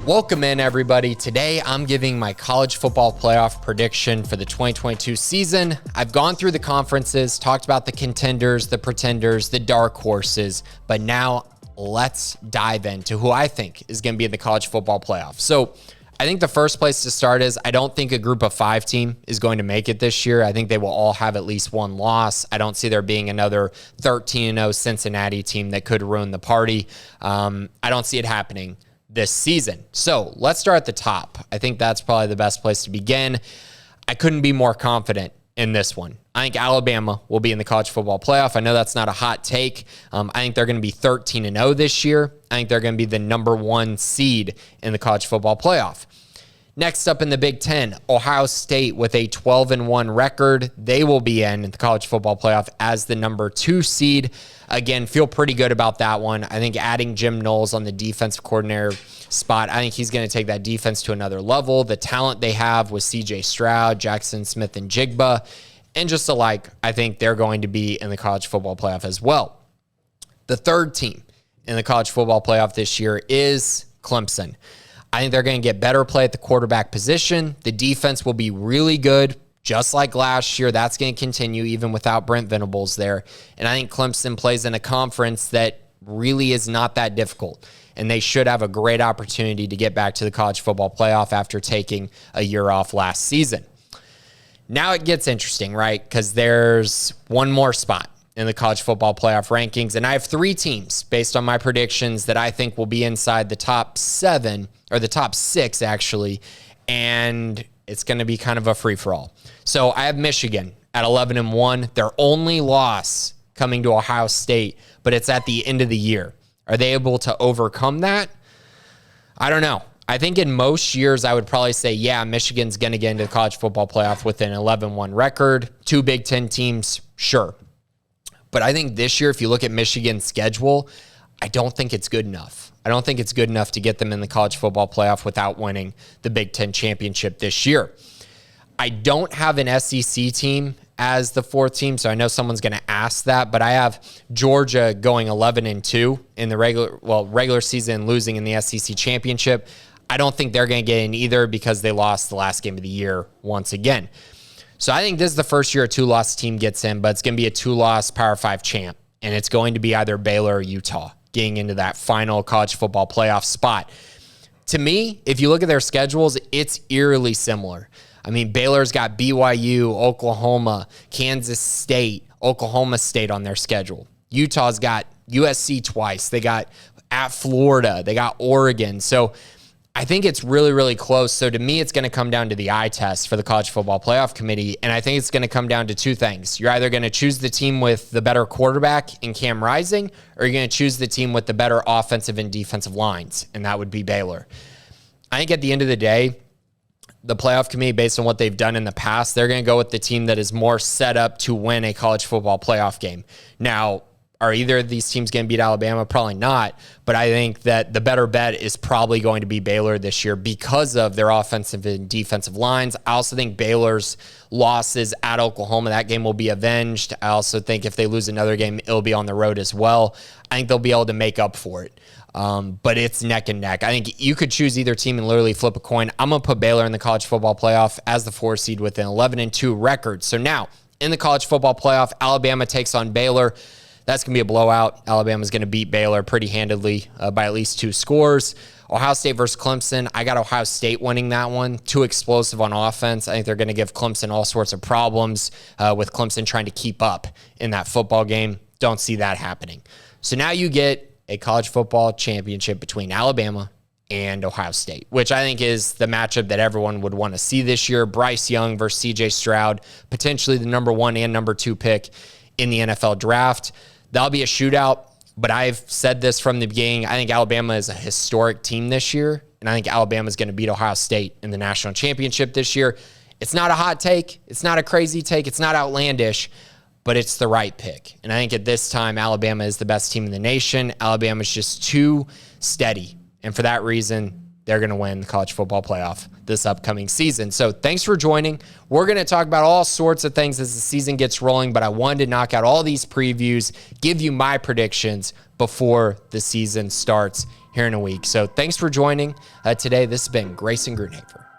Welcome in, everybody. Today, I'm giving my college football playoff prediction for the 2022 season. I've gone through the conferences, talked about the contenders, the pretenders, the dark horses, but now let's dive into who I think is going to be in the college football playoff. So I think the first place to start is I don't think a group of 5 team is going to make it this year. I think they will all have at least one loss. I don't see there being another 13-0 Cincinnati team that could ruin the party. I don't see it happening this season. So let's start at the top. I think that's probably the best place to begin. I couldn't be more confident in this one. I think Alabama will be in the college football playoff. I know that's not a hot take. I think they're going to be 13-0 this year. I think they're going to be the number 1 seed in the college football playoff. Next up in the Big Ten, Ohio State with a 12-1 record. They will be in the college football playoff as the number 2 seed. Again, feel pretty good about that one. I think adding Jim Knowles on the defensive coordinator spot, I think he's going to take that defense to another level. The talent they have with C.J. Stroud, Jackson Smith, and Jigba, and just alike, I think they're going to be in the college football playoff as well. The third team in the college football playoff this year is Clemson. I think they're going to get better play at the quarterback position. The defense will be really good, just like last year. That's going to continue even without Brent Venables there. And I think Clemson plays in a conference that really is not that difficult. And they should have a great opportunity to get back to the college football playoff after taking a year off last season. Now it gets interesting, right? Because there's one more spot in the college football playoff rankings. And I have 3 teams based on my predictions that I think will be inside the top 7, or the top 6 actually. And it's going to be kind of a free-for-all. So I have Michigan at 11-1. Their only loss coming to Ohio State, but it's at the end of the year. Are they able to overcome that? I don't know. I think in most years, I would probably say, yeah, Michigan's going to get into the college football playoff with an 11-1 record. 2 Big Ten teams, sure. But I think this year, if you look at Michigan's schedule, I don't think it's good enough. I don't think it's good enough to get them in the college football playoff without winning the Big Ten championship this year. I don't have an SEC team as the 4th team, so I know someone's going to ask that, but I have Georgia going 11-2 in the regular season, losing in the SEC championship. I don't think they're going to get in either because they lost the last game of the year once again. So I think this is the first year a 2-loss team gets in, but it's going to be a 2-loss Power 5 champ, and it's going to be either Baylor or Utah getting into that final college football playoff spot. To me, if you look at their schedules, it's eerily similar. I mean, Baylor's got BYU, Oklahoma, Kansas State, Oklahoma State on their schedule. Utah's got USC twice. They got at Florida. They got Oregon. So I think it's really, really close. So to me, it's going to come down to the eye test for the College Football Playoff Committee. And I think it's going to come down to 2 things. You're either going to choose the team with the better quarterback in Cam Rising, or you're going to choose the team with the better offensive and defensive lines. And that would be Baylor. I think at the end of the day, the playoff committee, based on what they've done in the past, they're going to go with the team that is more set up to win a college football playoff game. Now, are either of these teams going to beat Alabama? Probably not. But I think that the better bet is probably going to be Baylor this year because of their offensive and defensive lines. I also think Baylor's losses at Oklahoma, that game will be avenged. I also think if they lose another game, it'll be on the road as well. I think they'll be able to make up for it. But it's neck and neck. I think you could choose either team and literally flip a coin. I'm going to put Baylor in the college football playoff as the 4 seed with an 11-2 record. So now in the college football playoff, Alabama takes on Baylor. That's going to be a blowout. Alabama's going to beat Baylor pretty handedly by at least 2 scores. Ohio State versus Clemson. I got Ohio State winning that one. Too explosive on offense. I think they're going to give Clemson all sorts of problems with Clemson trying to keep up in that football game. Don't see that happening. So now you get a college football championship between Alabama and Ohio State, which I think is the matchup that everyone would want to see this year. Bryce Young versus C.J. Stroud, potentially the number 1 and number 2 pick in the NFL draft. That'll be a shootout, but I've said this from the beginning. I think Alabama is a historic team this year, and I think Alabama is going to beat Ohio State in the national championship this year. It's not a hot take. It's not a crazy take. It's not outlandish, but it's the right pick. And I think at this time, Alabama is the best team in the nation. Alabama's just too steady. And for that reason, they're going to win the college football playoff this upcoming season. So thanks for joining. We're going to talk about all sorts of things as the season gets rolling, but I wanted to knock out all these previews, give you my predictions before the season starts here in a week. So thanks for joining today. This has been Grayson Grunhaver.